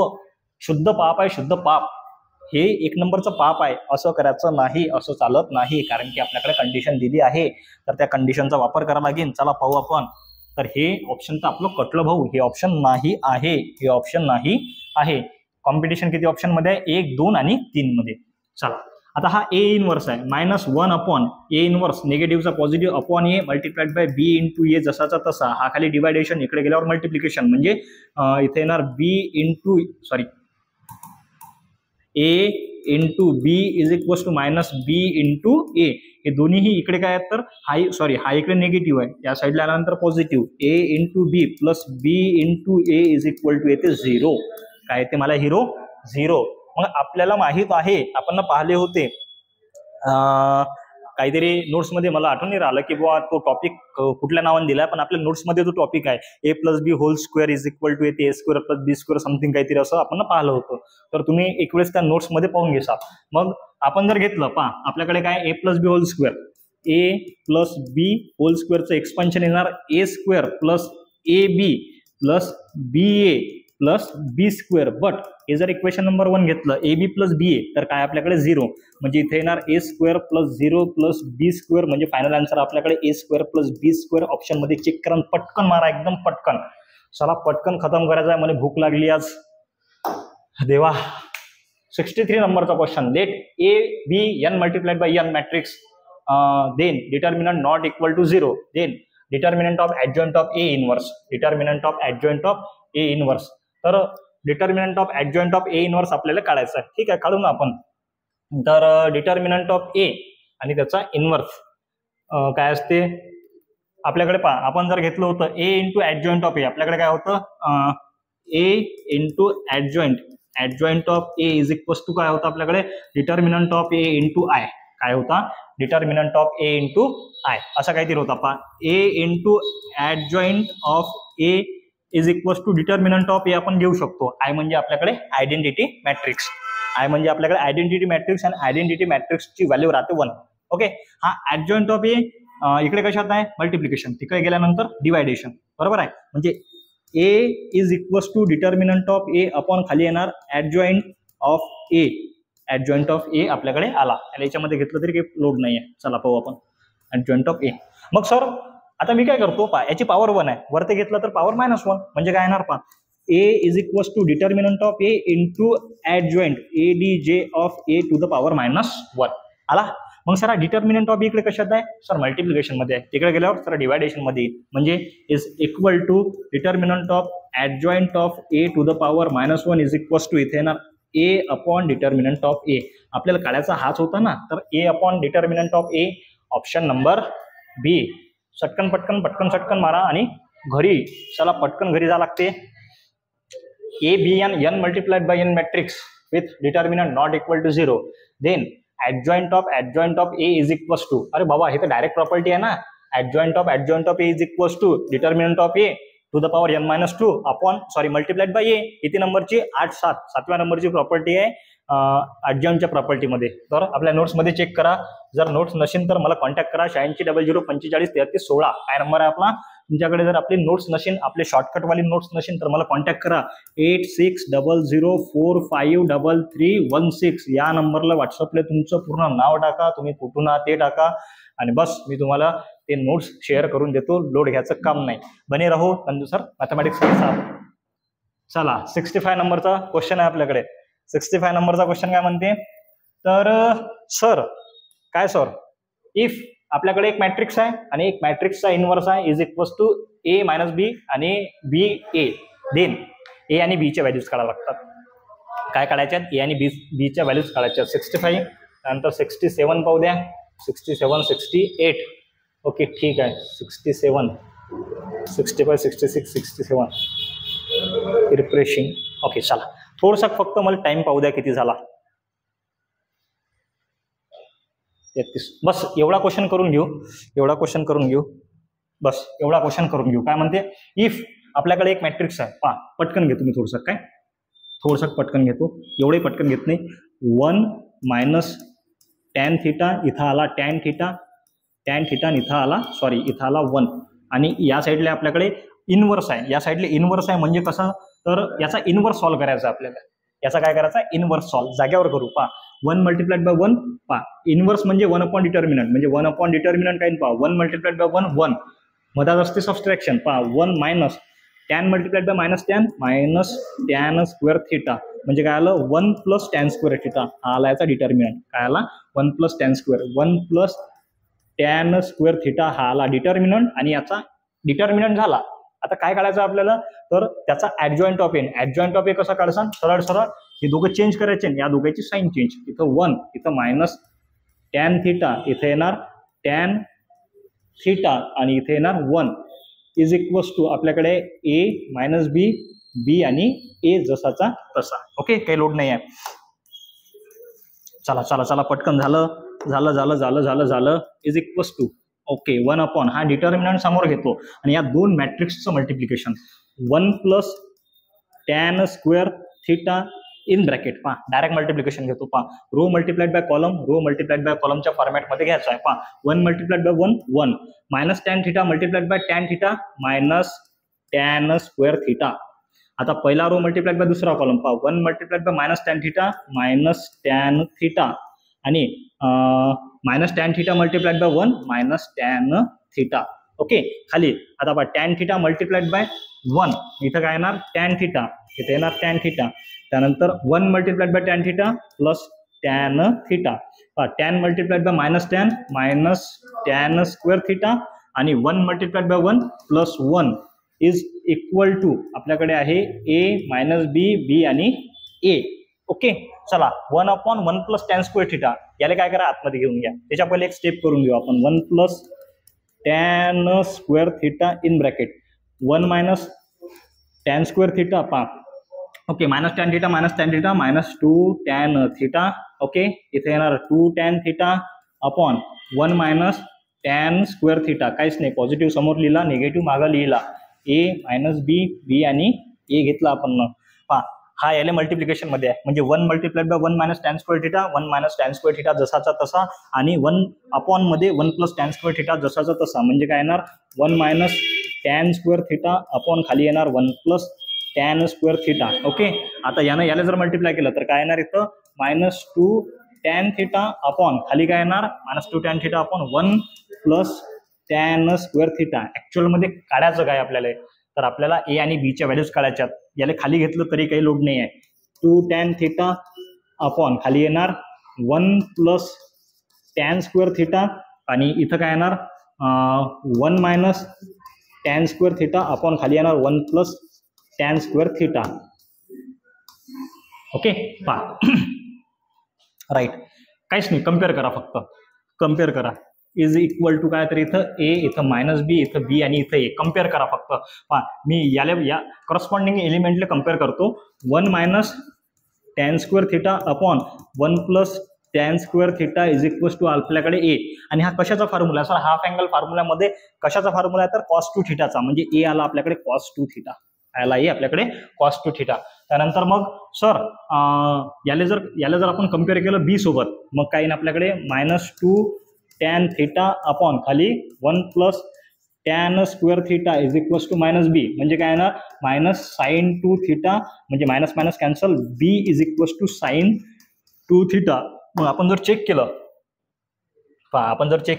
Speaker 1: शुद्ध पाप आहे, शुद्ध पाप, हे 1 नंबरचं पाप आहे. असं करायचं नाही, असं चालत नाही, कारण की आपल्याकडे कंडिशन दिली आहे, तर त्या कंडिशनचा वापर करावा लागेल. चला पाहू आपण. तर हे ऑप्शन तर आपलं कटलं भाऊ, हे ऑप्शन नाही आहे, हे ऑप्शन नाही आहे. कॉम्पिटिशन किती ऑप्शन मध्ये आहे, 1 2 आणि 3 मध्ये. चला आता हा ए इनवर्स आहे, मायनस 1 अपॉन ए इनवर्स, निगेटिव्हचा positive upon A multiplied by B into A, जसाचा तसा, हा खाली डिवायडेशन, इकडे गेल्यावर मल्टिप्लिकेशन, म्हणजे इथे येणार B into A into B is equals to minus B into A. हे दोन्हीही इकडे काय आहेत तर हा इकडे निगेटिव्ह आहे, या साईडला आल्यानंतर positive. A into B plus B into A is equal to येते 0. काय येते मला 0. मग आपल्याला माहित आहे, आपण पाहिले होते काहीतरी नोट्समध्ये, मला आठवण नाही राहिलं की बुवा तो टॉपिक कुठल्या नावाने दिलाय, पण आपल्या नोट्समध्ये तो टॉपिक आहे A plus B whole square is equal to येते A square plus B square something काहीतरी असं आपण पाहिलं होतं. तर तुम्ही एक वेळेस त्या नोट्समध्ये पाहून घेसाल. मग आपण जर घेतलं आपल्याकडे काय A plus B whole square, A plus B whole स्क्वेअरचं एक्सपान्शन येणार A square plus A B plus B A plus B square. But हे जर इक्वेशन नंबर 1 घेतलं ए बी प्लस बी ए तर काय आपल्याकडे 0, म्हणजे इथे येणार A square plus 0 plus B square, म्हणजे फायनल आन्सर आपल्याकडे ए square plus B square. Option मध्ये चेक करा, पटकन मारा, एकदम पटकन. चला पटकन खतम करायचा आहे, मला भूक लागली आज देवा. 63 नंबरचा question. Let A be n multiplied by n matrix, then determinant not equal to 0, then determinant of adjoint of A inverse. Determinant of adjoint of A inverse. तर determinant of adjoint of A inverse आपल्याला काढायचं आहे. ठीक आहे, काढू ना आपण. तर डिटर्मिनंट ऑफ ए आणि त्याचा इनवर्स काय असते आपल्याकडे. आपण जर घेतलं होतं A into adjoint of A, आपल्याकडे काय होतं A into adjoint of A is equals to काय होतं आपल्याकडे determinant of A into I. काय होता determinant of A into I असा काहीतरी होता. A into adjoint of A is equals to determinant of A आपण घेऊ शकतो. आय म्हणजे आपल्याकडे आयडेंटिटी मॅट्रिक्स. आय म्हणजे आपल्याकडे आयडेंटिटी मॅट्रिक्स, आणि आयडेंटिटी मॅट्रिक्सची व्हॅल्यू राहते 1. ओके, हा ऍडजॉइंट ऑफ ए इकडे कशात आहे मल्टिप्लिकेशन, तिकडे गेल्यानंतर डिवायडेशन. बरोबर आहे, म्हणजे A is equals to determinant of A upon खाली येणार adjoint of A. Adjoint of A आपल्याकडे आला, याच्यामध्ये घेतलं तरी काही लोड नाही आहे. चला पाहू आपण ऍडजॉइंट ऑफ ए. मग सर आता मी काय करतो याची पॉवर 1 आहे, वरती घेतलं तर पॉवर -1, म्हणजे काय येणार A is equals to determinant of A into adjoint A D J of A to the power -1 आला. मग सर डिटर्मिनंट ऑफ इकडे कशात आहे सर मल्टिप्लिकेशन मध्ये आहे, तिकडे गेल्यावर सर डिवायडेशन मध्ये येईल, म्हणजे is equal to determinant of adjoint of A to the power -1 is equals to इथे येणार A upon determinant of A. आपल्याला काढायचा हाच होता ना, तर A upon determinant of A, option number B. चटकन पटकन मारा आणि घरी. चला पटकन घरी जा लागते. A be n multiplied by n matrix with determinant not equal to 0, then adjoint of A is equals to, अरे बाबा हे तर डायरेक्ट प्रॉपर्टी आहे ना, adjoint of A is equals to determinant of A to the power n-2 upon multiplied by A. किती नंबरची 7व्या नंबरची property आहे ऍडजॉइंटच्या प्रॉपर्टीमध्ये. तर आपल्या नोट्समध्ये चेक करा, जर नोट्स नसेल तर मला कॉन्टॅक्ट करा. 8600453316 काय नंबर आहे आपला. तुमच्याकडे जर आपली नोट्स नसेल, आपले शॉर्टकटवाली नोट्स नसेल तर मला कॉन्टॅक्ट करा. 8600453316 या नंबरला व्हॉट्सअपला तुमचं पूर्ण नाव टाका, तुम्ही कुठून आहात ते टाका, आणि बस मी तुम्हाला ते नोट्स शेअर करून देतो. लोड घ्यायचं काम नाही. बने राहो नंदू सर मॅथमॅटिक्स. चला 65 नंबरचा क्वेश्चन आहे आपल्याकडे. 65 नंबरचा क्वेश्चन काय म्हणते, तर सर इफ आपल्याकडे एक मॅट्रिक्स आहे आणि एक मॅट्रिक्सचा इनवर्स आहे is equals to A minus B आणि बी ए, देन ए आणि बी च्या व्हॅल्यूज काढाव्या लागतात. काय काढायच्यात ए आणि बी च्या व्हॅल्यूज काढायच्या. 65 नंतर 67 पाहू द्या. 67 68 ओके ठीक आहे. 67 65 66 67 रिफ्रेशिंग. ओके चला थोडसा फक्त मला टाइम पाहू द्या किती झाला. 33. बस एवढा क्वेश्चन करून घेऊ बस एवढा क्वेश्चन करून घेऊ. काय म्हणते, इफ आपल्याकडे एक मॅट्रिक्स आहे पटकन घेतो मी थोडंसं पटकन घेतो, एवढे पटकन घेत नाही. 1 मायनस टॅन थिटा, इथं आला टॅन थिटा आणि इथं आला इथं आला 1, आणि या साईडला आपल्याकडे इनवर्स आहे. या साईडला इनवर्स आहे म्हणजे कसं, तर याचा इनवर्स सॉल्व्ह करायचा आपल्याला. याचा काय करायचा इनवर्स सॉल्व्ह जाग्यावर करू. 1 मल्टिप्लाइड बाय 1 इनवर्स म्हणजे 1 अपॉन डिटर्मिनंट, म्हणजे 1 अपॉन डिटर्मिनंट काय 1 मल्टिप्लाइड बाय 1 मधात असते subtraction. 1 minus tan multiplied by minus tan square theta, म्हणजे काय आलं 1 प्लस टॅन स्क्वेअर थिटा. हा आला याचा डिटर्मिनंट. काय आला 1 plus tan square, 1 plus tan square theta हा आला डिटर्मिनंट, आणि याचा डिटर्मिनंट झाला. आता काय काढायचं आपल्याला, तर त्याचा adjoint of A. Adjoint of A कसा काढसा, सरळ हे दोघं चेंज करायचे या दोघांची साईन चेंज. इथं 1, इथं मायनस टॅन थिटा, इथे येणार टॅन थिटा आणि इथे येणार 1 इज इक्वल्स टू आपल्याकडे ए मायनस बी, बी आणि ए जसाचा तसा. ओके, काही लोड नाही आहे. चला चला चला पटकन झालं झालं झालं झालं झालं झालं is equals to okay 1 upon हा डिटर्मिनंट समोर घेतो आणि या दोन मॅट्रिक्सचं multiplication 1 plus tan square theta in bracket पहा डायरेक्ट मल्टिप्लिकेशन घेतो. पहा row multiplied by column, row multiplied by कॉलमच्या फॉर्मॅटमध्ये घ्यायचा आहे. पहा 1 multiplied by 1 1 minus tan theta multiplied by tan theta minus tan square theta. आता पहिला रो मल्टिप्लाइड बाय दुसरा कॉलम पहा 1 multiplied by minus tan theta minus tan theta आणि minus tan theta multiplied by 1 minus tan theta. Okay, खाली आता पहा tan theta multiplied by 1 इथं काय येणार टॅन थिटा, इथे येणार टॅन थिटा. त्यानंतर 1 multiplied by tan theta plus tan theta. पहा tan multiplied by minus tan square theta आणि 1 multiplied by 1 plus 1 is equal to आपल्याकडे आहे ए मायनस बी, बी आणि ए. ओके, चला 1 upon 1 plus tan square theta याला काय करा आतमध्ये घेऊन घ्या. त्याच्या पहिले एक स्टेप करून घेऊ आपण. 1 plus tan square theta in bracket 1 minus tan square theta पहा. Okay, minus tan theta minus 2 tan theta. Okay, इथे येणार 2 tan theta upon 1 minus tan square theta. काहीच नाही, पॉझिटिव्ह समोर लिहिला, निगेटिव्ह मागं लिहिला. ए मायनस बी, बी आणि ए घेतला आपण. पहा हा याला मल्टिप्लिकेशन मध्ये आहे म्हणजे 1 multiplied by 1 minus tan square theta 1 minus tan square theta जसाचा तसा आणि 1 अपॉन मध्ये 1 प्लस टॅन स्क्वेअर थिटा जसाचा तसा म्हणजे काय येणार 1 minus tan square theta upon खाली येणार 1 plus tan square theta. Okay, आता याला जर मल्टिप्लाय केलं तर काय येणार इथं मायनस 2 टॅन थिटा अपॉन खाली काय येणार minus 2 tan theta upon 1 plus tan square theta. Actual मध्ये काढायचं काय आपल्याला तर आपल्याला ए आणि बी च्या व्हॅल्यूज काढायच्यात. याला खाली घेतलं तरी काही लोड नाही आहे. 2 टॅन थिटा अपॉन खाली येणार 1 प्लस टॅन स्क्वेअर थिटा आणि इथं काय येणार 1 minus tan square theta upon खाली येणार 1 plus tan square theta. Okay, पहा राईट, काहीच नाही, कम्पेअर करा, फक्त कम्पेअर करा. इज इक्वल टू काय तर इथं ए, इथं मायनस बी, इथं बी आणि इथं ए. कम्पेअर करा फक्त. पहा मी या करस्पॉन्डिंग एलिमेंटला कम्पेअर करतो. 1 minus tan square theta upon 1 plus tan square theta is equals to आपल्याकडे ए. आणि हा कशाचा फॉर्म्युला आहे सर? हाफ अँगल फॉर्म्युल्यामध्ये कशाचा फॉर्म्युला आहे तर कॉस 2 थिटाचा. म्हणजे ए आला आपल्याकडे कॉस 2 थिटा, आला ए आपल्याकडे कॉस 2 थिटा. त्यानंतर मग सर याला जर आपण कम्पेअर केलं बी सोबत मग काय ना आपल्याकडे मायनस 2 टॅन थिटा अपॉन खाली 1 plus tan square theta is equals to minus B. म्हणजे काय ना मायनस साइन 2 थिटा म्हणजे minus minus cancel, B is equals to sine 2 theta. मग आपण जर चेक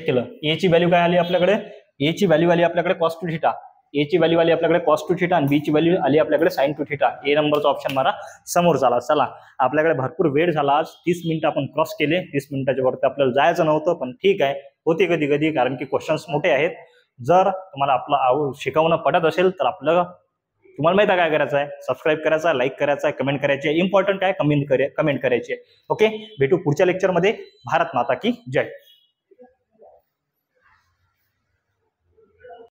Speaker 1: केलं ए ची व्हॅल्यू काय आली आपल्याकडे? ए ची व्हॅल्यू आली आपल्याकडे कॉस 2 थिटा, ए ची व्हॅल्यू आली आपल्याकडे कॉस 2 थिटा आणि बी ची व्हॅल्यू आली आपल्याकडे साइन 2 थिटा. ए नंबरचा ऑप्शन मारा, समोर झाला. चला आपल्याकडे भरपूर वेळ झाला, आज 30 मिनिटं आपण क्रॉस केले. 30 मिनिटाच्या वरती आपल्याला जायचं नव्हतं पण ठीक आहे, होते कधी कधी, कारण की क्वेश्चन्स मोठे आहेत. जर तुम्हाला आपलं शिकवणं पडत असेल तर तुम्हाला माहिती आहे काय करायचं आहे? सबस्क्राईब करायचं आहे, लाईक करायचं आहे, कमेंट करायची आहे. इम्पॉर्टंट काय कमेंट करायची आहे. ओके, भेटू पुढच्या लेक्चरमध्ये. भारत माता की जय.